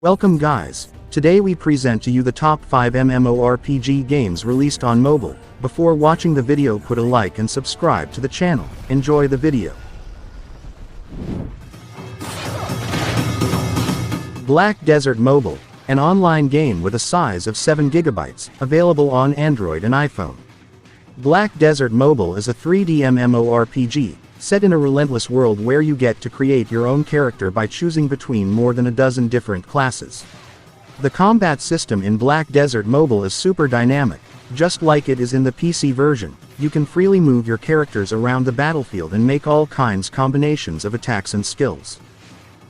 Welcome guys, today we present to you the top 5 MMORPG games released on mobile. Before watching the video, put a like and subscribe to the channel. Enjoy the video. Black Desert Mobile, an online game with a size of 7 GB, available on Android and iPhone. Black Desert Mobile is a 3D MMORPG, set in a relentless world where you get to create your own character by choosing between more than a dozen different classes. The combat system in Black Desert Mobile is super dynamic. Just like it is in the PC version, you can freely move your characters around the battlefield and make all kinds combinations of attacks and skills.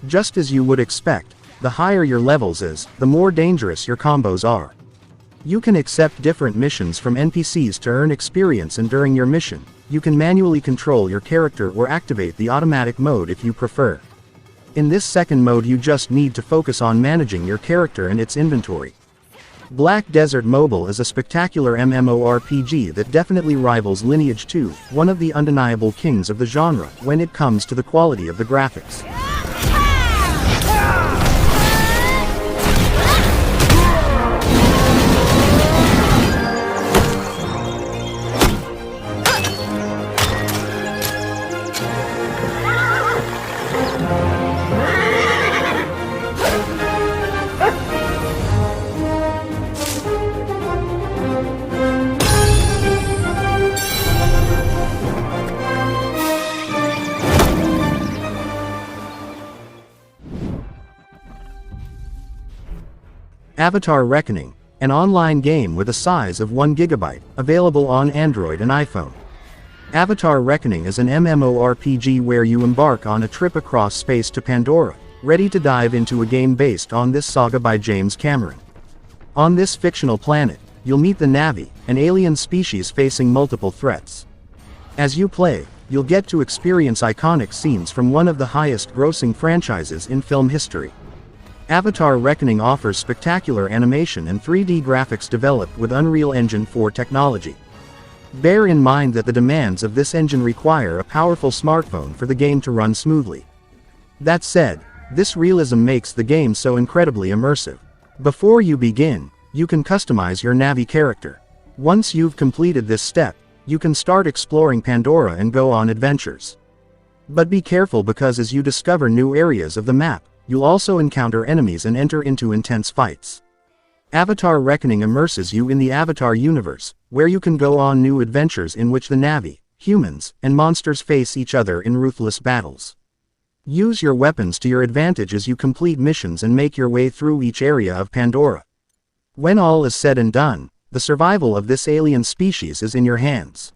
Just as you would expect, the higher your levels is, the more dangerous your combos are. You can accept different missions from NPCs to earn experience, and during your mission, you can manually control your character or activate the automatic mode if you prefer. In this second mode, you just need to focus on managing your character and its inventory. Black Desert Mobile is a spectacular MMORPG that definitely rivals Lineage 2, one of the undeniable kings of the genre when it comes to the quality of the graphics. Avatar Reckoning, an online game with a size of 1 GB, available on Android and iPhone. Avatar Reckoning is an MMORPG where you embark on a trip across space to Pandora, ready to dive into a game based on this saga by James Cameron. On this fictional planet, you'll meet the Na'vi, an alien species facing multiple threats. As you play, you'll get to experience iconic scenes from one of the highest-grossing franchises in film history. Avatar Reckoning offers spectacular animation and 3D graphics developed with Unreal Engine 4 technology. Bear in mind that the demands of this engine require a powerful smartphone for the game to run smoothly. That said, this realism makes the game so incredibly immersive. Before you begin, you can customize your Na'vi character. Once you've completed this step, you can start exploring Pandora and go on adventures. But be careful, because as you discover new areas of the map, you'll also encounter enemies and enter into intense fights. Avatar Reckoning immerses you in the Avatar universe, where you can go on new adventures in which the Na'vi, humans, and monsters face each other in ruthless battles. Use your weapons to your advantage as you complete missions and make your way through each area of Pandora. When all is said and done, the survival of this alien species is in your hands.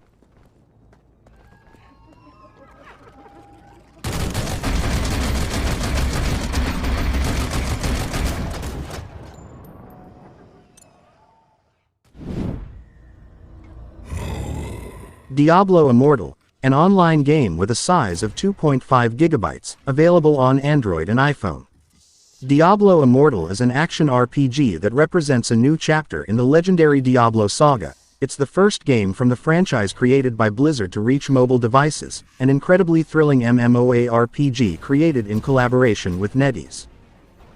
Diablo Immortal, an online game with a size of 2.5 GB, available on Android and iPhone. Diablo Immortal is an action RPG that represents a new chapter in the legendary Diablo saga. It's the first game from the franchise created by Blizzard to reach mobile devices, an incredibly thrilling MMORPG created in collaboration with NetEase.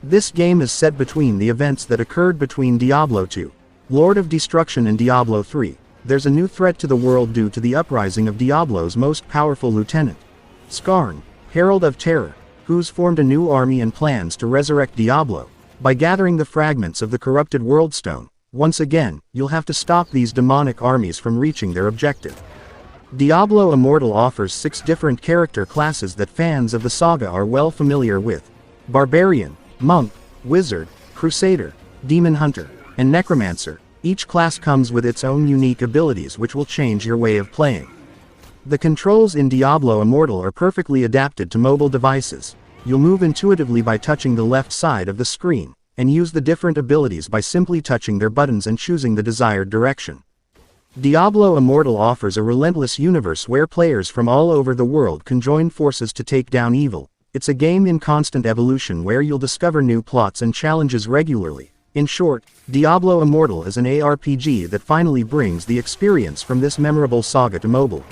This game is set between the events that occurred between Diablo 2, Lord of Destruction, and Diablo 3. There's a new threat to the world due to the uprising of Diablo's most powerful lieutenant, Skarn, Herald of Terror, who's formed a new army and plans to resurrect Diablo. By gathering the fragments of the corrupted Worldstone, once again, you'll have to stop these demonic armies from reaching their objective. Diablo Immortal offers 6 different character classes that fans of the saga are well familiar with: Barbarian, Monk, Wizard, Crusader, Demon Hunter, and Necromancer. Each class comes with its own unique abilities which will change your way of playing. The controls in Diablo Immortal are perfectly adapted to mobile devices. You'll move intuitively by touching the left side of the screen, and use the different abilities by simply touching their buttons and choosing the desired direction. Diablo Immortal offers a relentless universe where players from all over the world can join forces to take down evil. It's a game in constant evolution where you'll discover new plots and challenges regularly. In short, Diablo Immortal is an ARPG that finally brings the experience from this memorable saga to mobile.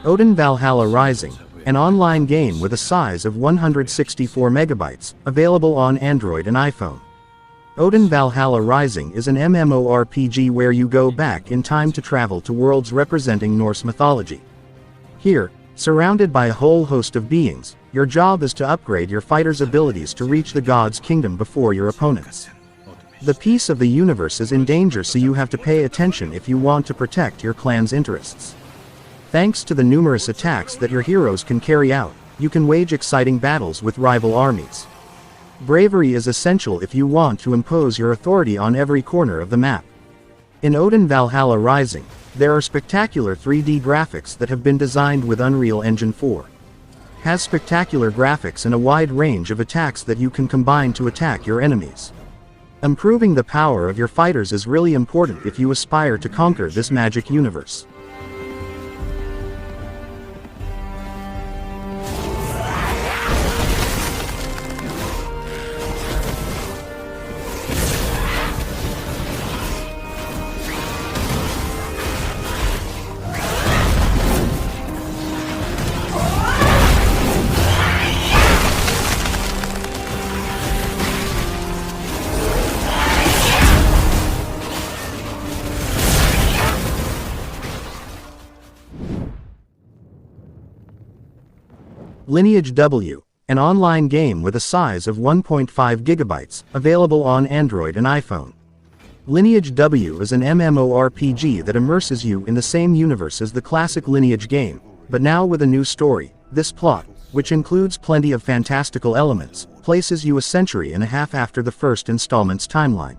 Odin Valhalla Rising, an online game with a size of 164 megabytes, available on Android and iPhone. Odin Valhalla Rising is an MMORPG where you go back in time to travel to worlds representing Norse mythology. Here, surrounded by a whole host of beings, your job is to upgrade your fighter's abilities to reach the god's kingdom before your opponents. The peace of the universe is in danger, so you have to pay attention if you want to protect your clan's interests. Thanks to the numerous attacks that your heroes can carry out, you can wage exciting battles with rival armies. Bravery is essential if you want to impose your authority on every corner of the map. In Odin Valhalla Rising, there are spectacular 3D graphics that have been designed with Unreal Engine 4. Has spectacular graphics and a wide range of attacks that you can combine to attack your enemies. Improving the power of your fighters is really important if you aspire to conquer this magic universe. Lineage W, an online game with a size of 1.5 gigabytes, available on Android and iPhone. Lineage W is an MMORPG that immerses you in the same universe as the classic Lineage game, but now with a new story. This plot, which includes plenty of fantastical elements, places you a century and a half after the first installment's timeline.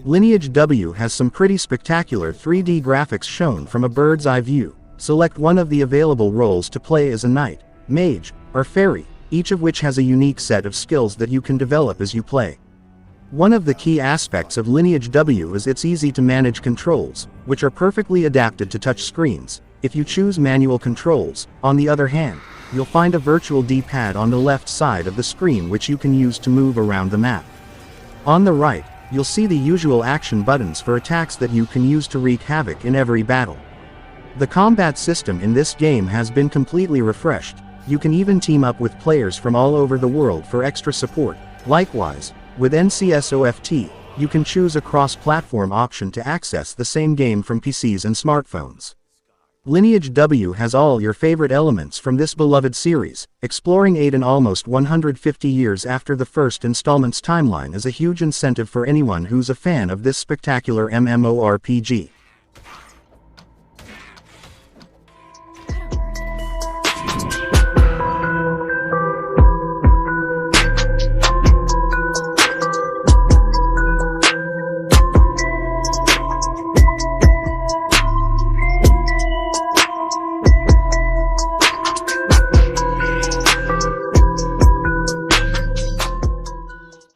Lineage W has some pretty spectacular 3D graphics shown from a bird's eye view. Select one of the available roles to play as a knight, mage, or fairy, each of which has a unique set of skills that you can develop as you play. One of the key aspects of Lineage W is its easy-to-manage controls, which are perfectly adapted to touch screens. If you choose manual controls, on the other hand, you'll find a virtual D-pad on the left side of the screen which you can use to move around the map. On the right, you'll see the usual action buttons for attacks that you can use to wreak havoc in every battle. The combat system in this game has been completely refreshed. You can even team up with players from all over the world for extra support. Likewise, with NCSOFT, you can choose a cross-platform option to access the same game from PCs and smartphones. Lineage W has all your favorite elements from this beloved series. Exploring Aiden almost 150 years after the first installment's timeline is a huge incentive for anyone who's a fan of this spectacular MMORPG.